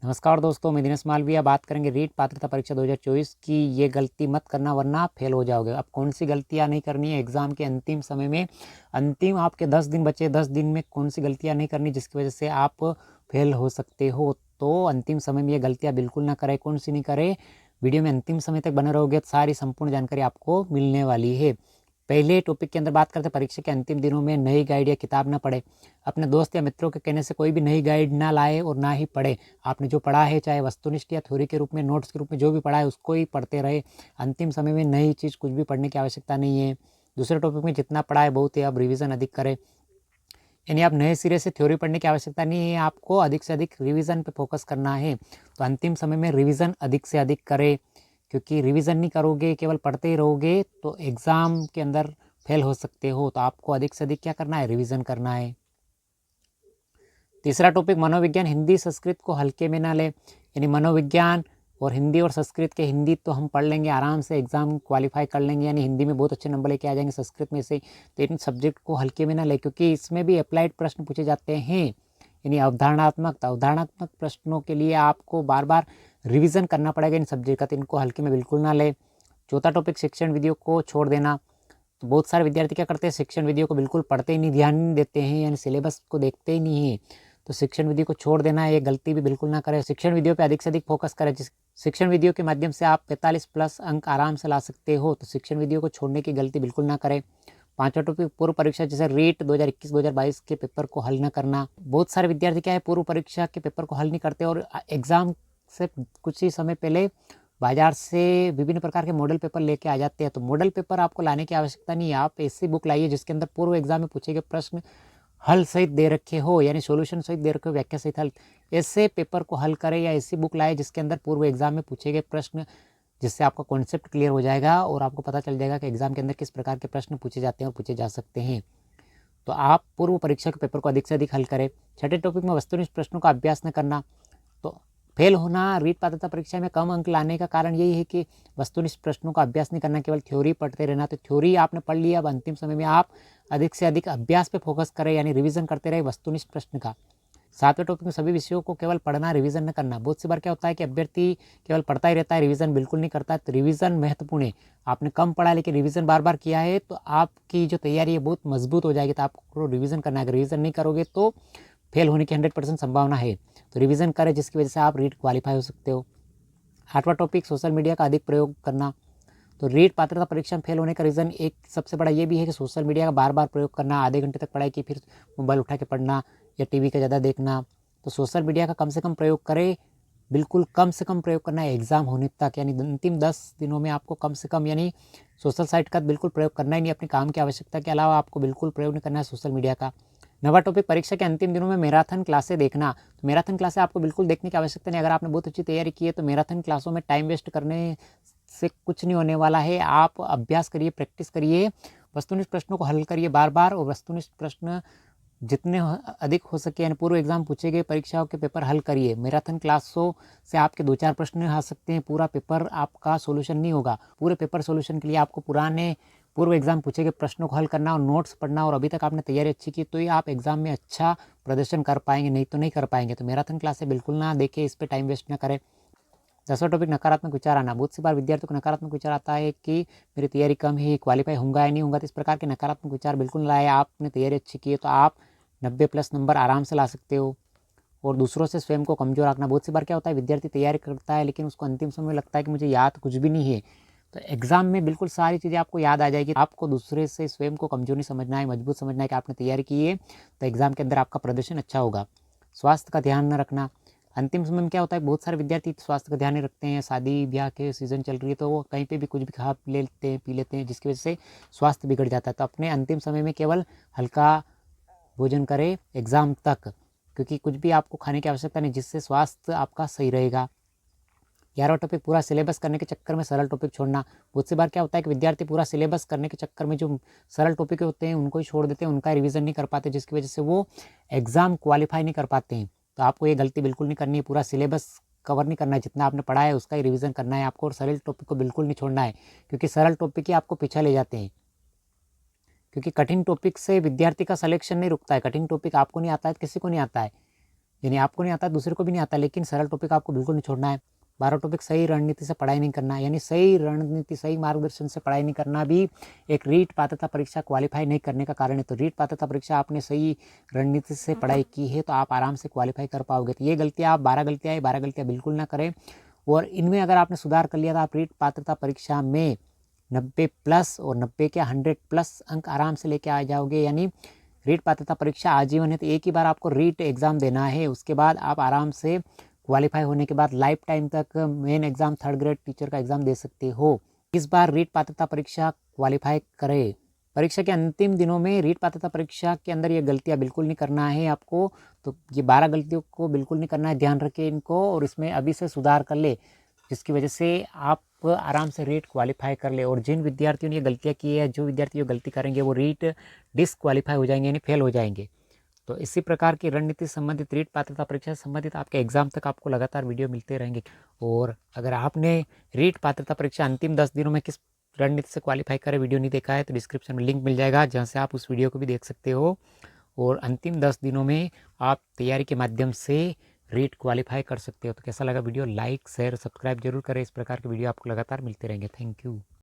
नमस्कार दोस्तों, मैं दिनेश मालविया बात करेंगे रीट पात्रता परीक्षा 2024 की। ये गलती मत करना वरना फेल हो जाओगे। अब कौन सी गलतियां नहीं करनी है एग्ज़ाम के अंतिम समय में, अंतिम आपके 10 दिन बचे, 10 दिन में कौन सी गलतियां नहीं करनी जिसकी वजह से आप फेल हो सकते हो। तो अंतिम समय में ये गलतियां बिल्कुल ना करें। कौन सी नहीं करें, वीडियो में अंतिम समय तक बने रहोगे तो सारी संपूर्ण जानकारी आपको मिलने वाली है। पहले टॉपिक के अंदर बात करते हैं, परीक्षा के अंतिम दिनों में नई गाइड या किताब ना पढ़े। अपने दोस्त या मित्रों के कहने से कोई भी नई गाइड ना लाए और ना ही पढ़े। आपने जो पढ़ा है, चाहे वस्तुनिष्ठ या थ्योरी के रूप में, नोट्स के रूप में जो भी पढ़ा है उसको ही पढ़ते रहे। अंतिम समय में नई चीज़ कुछ भी पढ़ने की आवश्यकता नहीं है। दूसरे टॉपिक में जितना पढ़ा है बहुत है, अब रिवीजन अधिक करें। यानी आप नए सिरे से थ्योरी पढ़ने की आवश्यकता नहीं है, आपको अधिक से अधिक रिवीजन पे फोकस करना है। तो अंतिम समय में रिवीजन अधिक से अधिक करें, क्योंकि रिवीजन नहीं करोगे, केवल पढ़ते ही रहोगे तो एग्ज़ाम के अंदर फेल हो सकते हो। तो आपको अधिक से अधिक क्या करना है, रिवीजन करना है। तीसरा टॉपिक मनोविज्ञान, हिंदी संस्कृत को हल्के में ना ले। यानी मनोविज्ञान और हिंदी और संस्कृत के, हिंदी तो हम पढ़ लेंगे आराम से, एग्जाम क्वालिफाई कर लेंगे, यानी हिंदी में बहुत अच्छे नंबर लेके आ जाएंगे, संस्कृत में से। तो इन सब्जेक्ट को हल्के में ना ले, क्योंकि इसमें भी अप्लाइड प्रश्न पूछे जाते हैं। यानी अवधारणात्मक प्रश्नों के लिए आपको बार बार रिविजन करना पड़ेगा इन सब्जेक्ट का, तो इनको हल्के में बिल्कुल ना ले। चौथा टॉपिक शिक्षण विधियों को छोड़ देना। तो बहुत सारे विद्यार्थी क्या करते हैं, शिक्षण विधियों को बिल्कुल पढ़ते ही नहीं, ध्यान नहीं देते हैं, यानी सिलेबस को देखते ही नहीं है। तो शिक्षण विधि को छोड़ देना है, ये गलती भी बिल्कुल ना करें। शिक्षण विधियों पे अधिक से अधिक फोकस करें। जिस शिक्षण विधियों के माध्यम से आप 45 प्लस अंक आराम से ला सकते हो, तो शिक्षण विधियों को छोड़ने की गलती बिल्कुल ना करें। पांचवा टॉपिक पूर्व परीक्षा जैसे रीट 2021-2022 के पेपर को हल न करना। बहुत सारे विद्यार्थी क्या है, पूर्व परीक्षा के पेपर को हल नहीं करते और एग्जाम से कुछ ही समय पहले बाजार से विभिन्न प्रकार के मॉडल पेपर लेके आ जाते हैं। तो मॉडल पेपर आपको लाने की आवश्यकता नहीं है, आप ऐसी बुक लाइए जिसके अंदर पूर्व एग्जाम में पूछे गए प्रश्न हल सहित दे रखे हो, यानी सॉल्यूशन सहित दे रखे हो, व्याख्या सहित हल। ऐसे पेपर को हल करें या ऐसी बुक लाए जिसके अंदर पूर्व एग्जाम में पूछे गए प्रश्न, जिससे आपका कॉन्सेप्ट क्लियर हो जाएगा और आपको पता चल जाएगा कि एग्जाम के अंदर किस प्रकार के प्रश्न पूछे जाते हैं और पूछे जा सकते हैं। तो आप पूर्व परीक्षा के पेपर को अधिक से अधिक हल करें। छठे टॉपिक में वस्तुनिष्ठ प्रश्नों का अभ्यास न करना। तो फेल होना रीट पात्रता परीक्षा में कम अंक लाने का कारण यही है कि वस्तुनिष्ठ प्रश्नों का अभ्यास नहीं करना, केवल थ्योरी पढ़ते रहना। तो थ्योरी आपने पढ़ लिया, अब अंतिम समय में आप अधिक से अधिक अभ्यास पे फोकस करें, यानी रिवीजन करते रहे वस्तुनिष्ठ प्रश्न का। सातवें टॉपिक में सभी विषयों को केवल पढ़ना, रिवीजन न करना। बहुत सी बार क्या होता है कि अभ्यर्थी केवल पढ़ता ही रहता है, रिवीजन बिल्कुल नहीं करता है। तो रिवीजन महत्वपूर्ण है। आपने कम पढ़ा लेकिन रिवीजन बार बार किया है तो आपकी जो तैयारी है बहुत मजबूत हो जाएगी। तो आपको रिवीजन करना है, अगर रिवीजन नहीं करोगे तो फेल होने की 100% संभावना है। तो रिवीजन करें जिसकी वजह से आप रीट क्वालिफाई हो सकते हो। आठवां टॉपिक सोशल मीडिया का अधिक प्रयोग करना। तो रीट पात्रता परीक्षा में फेल होने का रीज़न एक सबसे बड़ा ये भी है कि सोशल मीडिया का बार बार प्रयोग करना, आधे घंटे तक पढ़ाई की फिर मोबाइल उठा के पढ़ना या टीवी का ज़्यादा देखना। तो सोशल मीडिया का कम से कम प्रयोग करें, बिल्कुल कम से कम प्रयोग करना है एग्जाम होने तक, यानी अंतिम 10 दिनों में आपको कम से कम, यानी सोशल साइट का बिल्कुल प्रयोग करना ही नहीं। अपने काम की आवश्यकता के अलावा आपको बिल्कुल प्रयोग नहीं करना है सोशल मीडिया का। नवा टॉपिक परीक्षा के अंतिम दिनों में मैराथन क्लासें देखना। तो मैराथन क्लासें आपको बिल्कुल देखने की आवश्यकता नहीं। अगर आपने बहुत अच्छी तैयारी की है तो मैराथन क्लासों में टाइम वेस्ट करने से कुछ नहीं होने वाला है। आप अभ्यास करिए, प्रैक्टिस करिए, वस्तुनिष्ठ प्रश्नों को हल करिए बार बार, और वस्तुनिष्ठ प्रश्न जितने अधिक हो सके, यानी पूर्व एग्जाम पूछे गए परीक्षाओं के पेपर हल करिए। मैराथन क्लासों से आपके 2-4 प्रश्न आ सकते हैं, पूरा पेपर आपका सोल्यूशन नहीं होगा। पूरे पेपर सोल्यूशन के लिए आपको पुराने पूर्व एग्जाम पूछे गए प्रश्नों को हल करना और नोट्स पढ़ना, और अभी तक आपने तैयारी अच्छी की तो ही आप एग्जाम में अच्छा प्रदर्शन कर पाएंगे, नहीं तो नहीं कर पाएंगे। तो मैराथन क्लासें बिल्कुल ना देखें, इस पर टाइम वेस्ट ना करें। 10वां टॉपिक नकारात्मक विचार आना। बहुत सी बार विद्यार्थियों को नकारात्मक विचार आता है कि मेरी तैयारी कम है, क्वालिफाई होऊंगा या नहीं होऊंगा। तो इस प्रकार के नकारात्मक विचार बिल्कुल ना लाए। आपने तैयारी अच्छी की है तो आप 90 प्लस नंबर आराम से ला सकते हो। और दूसरों से स्वयं को कमजोर रखना। बहुत सी बार क्या होता है, विद्यार्थी तैयारी करता है लेकिन उसको अंतिम समय में लगता है कि मुझे याद कुछ भी नहीं है। तो एग्जाम में बिल्कुल सारी चीज़ें आपको याद आ जाएगी। आपको दूसरे से स्वयं को कमजोर नहीं समझना है, मजबूत समझना है कि आपने तैयारी की है तो एग्जाम के अंदर आपका प्रदर्शन अच्छा होगा। स्वास्थ्य का ध्यान न रखना। अंतिम समय में क्या होता है, बहुत सारे विद्यार्थी स्वास्थ्य का ध्यान नहीं रखते हैं। शादी ब्याह के सीज़न चल रही है तो वो कहीं पे भी कुछ भी खा लेते हैं, पी लेते हैं, जिसकी वजह से स्वास्थ्य बिगड़ जाता है। तो अपने अंतिम समय में केवल हल्का भोजन करें एग्ज़ाम तक, क्योंकि कुछ भी आपको खाने की आवश्यकता नहीं, जिससे स्वास्थ्य आपका सही रहेगा। 11वां टॉपिक पूरा सिलेबस करने के चक्कर में सरल टॉपिक छोड़ना। बहुत सी बार क्या होता है कि विद्यार्थी पूरा सिलेबस करने के चक्कर में जो सरल टॉपिक होते हैं उनको ही छोड़ देते हैं, उनका रिवीजन नहीं कर पाते, जिसकी वजह से वो एग्ज़ाम क्वालिफाई नहीं कर पाते हैं। तो आपको ये गलती बिल्कुल नहीं करनी है। पूरा सिलेबस कवर नहीं करना है, जितना आपने पढ़ा है उसका ही रिवीजन करना है आपको, और सरल टॉपिक को बिल्कुल नहीं छोड़ना है, क्योंकि सरल टॉपिक ही आपको पीछे ले जाते हैं। क्योंकि कठिन टॉपिक से विद्यार्थी का सिलेक्शन नहीं रुकता है। कठिन टॉपिक आपको नहीं आता है, किसी को नहीं आता है। यानी आपको नहीं आता, दूसरे को भी नहीं आता, लेकिन सरल टॉपिक आपको बिल्कुल नहीं छोड़ना है। 12 टॉपिक सही रणनीति से पढ़ाई नहीं करना, यानी सही रणनीति, सही मार्गदर्शन से पढ़ाई नहीं करना भी एक रीट पात्रता परीक्षा क्वालिफाई नहीं करने का कारण है। तो रीट पात्रता परीक्षा आपने सही रणनीति से पढ़ाई की है तो आप आराम से क्वालिफाई कर पाओगे। तो ये गलतियाँ आप 12 गलतियाँ है, 12 गलतियाँ बिल्कुल ना करें, और इनमें अगर आपने सुधार कर लिया तो आप रीट पात्रता परीक्षा में 90+ और 90 क्या 100+ अंक आराम से लेके आ जाओगे। यानी रीट पात्रता परीक्षा आजीवन है, तो एक ही बार आपको रीट एग्ज़ाम देना है, उसके बाद आप आराम से क्वालिफाई होने के बाद लाइफ टाइम तक main exam 3rd grade teacher का एग्ज़ाम दे सकते हो। इस बार रीट पात्रता परीक्षा क्वालिफाई करें। परीक्षा के अंतिम दिनों में रीट पात्रता परीक्षा के अंदर ये गलतियाँ बिल्कुल नहीं करना है आपको। तो ये 12 गलतियों को बिल्कुल नहीं करना है, ध्यान रखें इनको, और इसमें अभी से सुधार कर ले, जिसकी वजह से आप आराम से रीट क्वालिफाई कर ले। और जिन विद्यार्थियों ने ये गलतियाँ की है, जो विद्यार्थी गलती करेंगे वो रीट डिसक्वालीफाई हो जाएंगे, यानी फेल हो जाएंगे। तो इसी प्रकार की रणनीति संबंधित रीट पात्रता परीक्षा से संबंधित आपके एग्जाम तक आपको लगातार वीडियो मिलते रहेंगे। और अगर आपने रीट पात्रता परीक्षा अंतिम 10 दिनों में किस रणनीति से क्वालिफाई करे वीडियो नहीं देखा है, तो डिस्क्रिप्शन में लिंक मिल जाएगा, जहाँ से आप उस वीडियो को भी देख सकते हो। और अंतिम 10 दिनों में आप तैयारी के माध्यम से रीट क्वालिफाई कर सकते हो। तो कैसा लगा वीडियो, लाइक शेयर सब्सक्राइब जरूर करें। इस प्रकार के वीडियो आपको लगातार मिलते रहेंगे। Thank you.